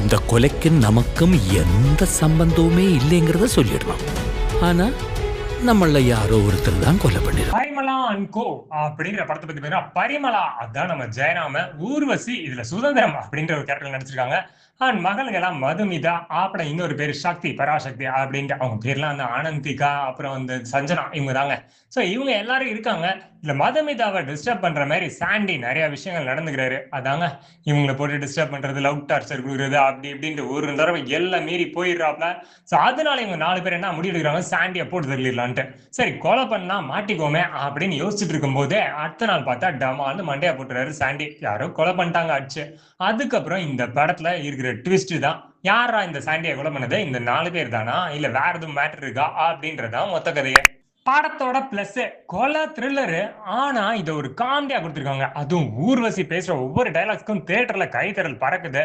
இந்த கொலைக்கு நமக்கும் எந்த சம்பந்தமுமே இல்லைங்கிறத சொல்லிடணும். ஆனா நம்மள யாரோ ஒருத்தர் தான் கொலை பண்ணிடும். பரிமளா அண்ட் கோ அப்படிங்கிற படத்தை பத்தி பேரு பரிமளா, அதான் நம்ம ஜெயராம. ஊர்வசி இதுல சுதந்திரம் அப்படின்ற ஒரு கேரக்டர் நடிச்சிருக்காங்க. அண்ட் மகளுங்கெல்லாம் மதுமிதா, அப்புறம் இன்னொரு பேரு சக்தி, பராசக்தி அப்படின்ட்டு அவங்க பேர்லாம் அந்த ஆனந்திகா, அப்புறம் வந்து சஞ்சனா, இவங்க தாங்க. சோ இவங்க எல்லாரும் இருக்காங்க. இல்ல மதுமிதாவை டிஸ்டர்ப் பண்ற மாதிரி சாண்டி நிறைய விஷயங்கள் நடந்துக்கிறாரு. அதாங்க இவங்களை போட்டு டிஸ்டர்ப் பண்றது, லவ் டார்ச்சர் கொடுக்குறது, அப்படி இப்படின்ட்டு ஒரு தடவை எல்லாம் மீறி போயிடுறாப்ல. சோ அதனால இவங்க 4 பேர் என்ன முடிவு எடுக்கிறாங்க, சாண்டியை போட்டு தள்ளிடலான்ட்டு. சரி கொலை பண்ணா மாட்டிக்கோமே அப்படின்னு யோசிச்சுட்டு இருக்கும் போதே அடுத்த நாள் பார்த்தா டமால்னு மண்டையா போட்டுறாரு சாண்டி. யாரோ கொலை பண்ணிட்டாங்க அடிச்சு. அதுக்கப்புறம் இந்த படத்துல இருக்கிற ட்விஸ்ட் தான், யாரா இந்த சாண்டியை கொலை பண்ணது, இந்த 4 பேர் தானா இல்ல வேற எதுவும் மேட்டர் இருக்கா அப்படின்றதான் மொத்த கதையே. படத்தோட பிளஸ் கொலை த்ரில்லரு, ஆனா இதை ஒரு காமெடியா கொடுத்துருக்காங்க. அதுவும் ஊர்வசி பேசுற ஒவ்வொரு டைலாக்ஸ்க்கும் தியேட்டர்ல கைத்தறல் பறக்குது.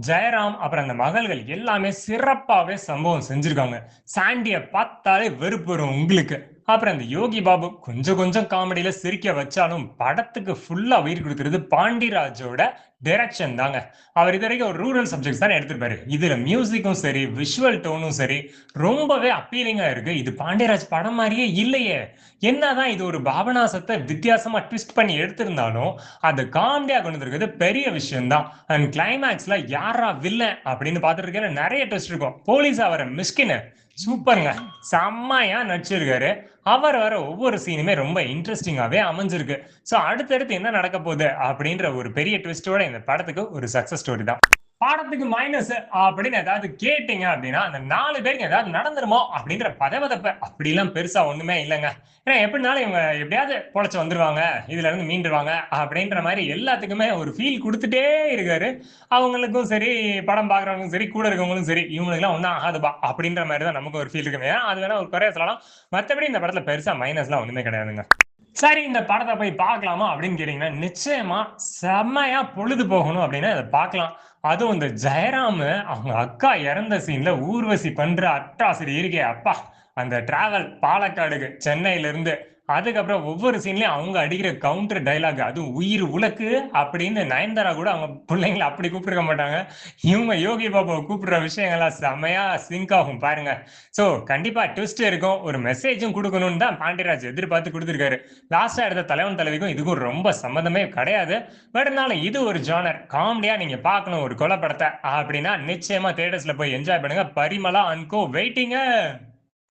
ஜெயராம் அப்புறம் அந்த மகள்கள் எல்லாமே சிறப்பாவே சம்பவம் செஞ்சிருக்காங்க. சாண்டிய பார்த்தாலே வெறுப்பு வரும் உங்களுக்கு. அப்புறம் இந்த யோகி பாபு கொஞ்சம் கொஞ்சம் காமெடியில சிரிக்க வச்சாலும் படத்துக்கு ஃபுல்லா உயிர் கொடுக்கிறது பாண்டிராஜோட டைரக்ஷன் தாங்க. அவர் இது வரைக்கும் ஒரு ரூரல் சப்ஜெக்ட்ஸ் தான் எடுத்திருப்பாரு. இதுல மியூசிக்கும் சரி, விஷுவல் டோனும் சரி, ரொம்பவே அப்பீலிங்கா இருக்கு. இது பாண்டியராஜ் படம் மாதிரியே இல்லையே. என்னதான் இது ஒரு பாபநாசத்தை வித்தியாசமா ட்விஸ்ட் பண்ணி எடுத்திருந்தாலும் அது காமெடியா கொண்டு இருக்கிறது பெரிய விஷயம் தான். அண்ட் கிளைமேக்ஸ்ல யாரா வில்லன் அப்படின்னு பார்த்துட்டு இருக்க நிறைய ட்விஸ்ட் இருக்கும். போலீஸ் அவரை மிஸ்கின் சூப்பருங்க, செம்மையா நடிச்சிருக்காரு. அவர் வர ஒவ்வொரு சீனுமே ரொம்ப இன்ட்ரெஸ்டிங்காவே அமைஞ்சிருக்கு. சோ அடுத்தடுத்து என்ன நடக்க போகுது அப்படின்ற ஒரு பெரிய ட்விஸ்டோட இந்த படத்துக்கு ஒரு சக்சஸ் ஸ்டோரி தான். பாடத்துக்கு மைனஸ் அப்படின்னு ஏதாவது கேட்டீங்க அப்படின்னா, அந்த 4 பேருக்கு ஏதாவது நடந்துருமோ அப்படின்ற பதவதப்ப அப்படிலாம் பெருசா ஒண்ணுமே இல்லைங்க. ஏன்னா எப்படினாலும் இவங்க எப்படியாவது பொழைச்சு வந்துருவாங்க, இதுல இருந்து மீண்டுருவாங்க அப்படின்ற மாதிரி எல்லாத்துக்குமே ஒரு ஃபீல் கொடுத்துட்டே இருக்காரு. அவங்களுக்கும் சரி, படம் பாக்குறவங்களுக்கும் சரி, கூட இருக்கவங்களும் சரி, இவங்களுக்கு எல்லாம் ஒன்னும் ஆகாதுபா அப்படின்ற மாதிரி தான் நமக்கு ஒரு ஃபீல் இருக்குமே. அது வேணா ஒரு குறைய சொல்லலாம். மற்றபடி இந்த படத்துல பெருசா மைனஸ் எல்லாம் ஒண்ணுமே கிடையாதுங்க. சரி இந்த படத்தை போய் பார்க்கலாமா அப்படின்னு கேட்டீங்கன்னா, நிச்சயமா செம்மையா பொழுது போகணும் அப்படின்னா இதை பார்க்கலாம். அதுவும் இந்த ஜெயராம் அவங்க அக்கா இறந்த சீன்ல ஊர்வசி பண்ற அட்ராசிட்டி இருக்கே அப்பா. அந்த டிராவல் பாலக்காடுக்கு சென்னையில இருந்து, அதுக்கப்புறம் ஒவ்வொரு சீன்லயும் அவங்க அடிக்கிற கவுண்டர் டைலாக், அதுவும் உயிர் உலக்கு அப்படின்னு நயன்தாரா கூட அவங்க பிள்ளைங்களை அப்படி கூப்பிட்டுருக்க மாட்டாங்க. இவங்க யோகி பாபாவை கூப்பிடுற விஷயங்கள்லாம் செம்மையா சிங்க் ஆகும் பாருங்க. சோ கண்டிப்பா ட்விஸ்ட் இருக்கும், ஒரு மெசேஜும் கொடுக்கணும்னு தான் பாண்டியராஜ் எதிர்பார்த்து கொடுத்திருக்காரு. லாஸ்டா எடுத்த தலைவன் தலைவிக்கும் இதுக்கும் ரொம்ப சம்மந்தமே கிடையாது. பட் இருந்தாலும் இது ஒரு ஜானர் காமெடியா நீங்க பார்க்கணும் ஒரு கொலை படத்தை அப்படின்னா நிச்சயமா தியேட்டர்ஸ்ல போய் என்ஜாய் பண்ணுங்க. பரிமளா அண்ட் கோ வெயிட்டிங்க.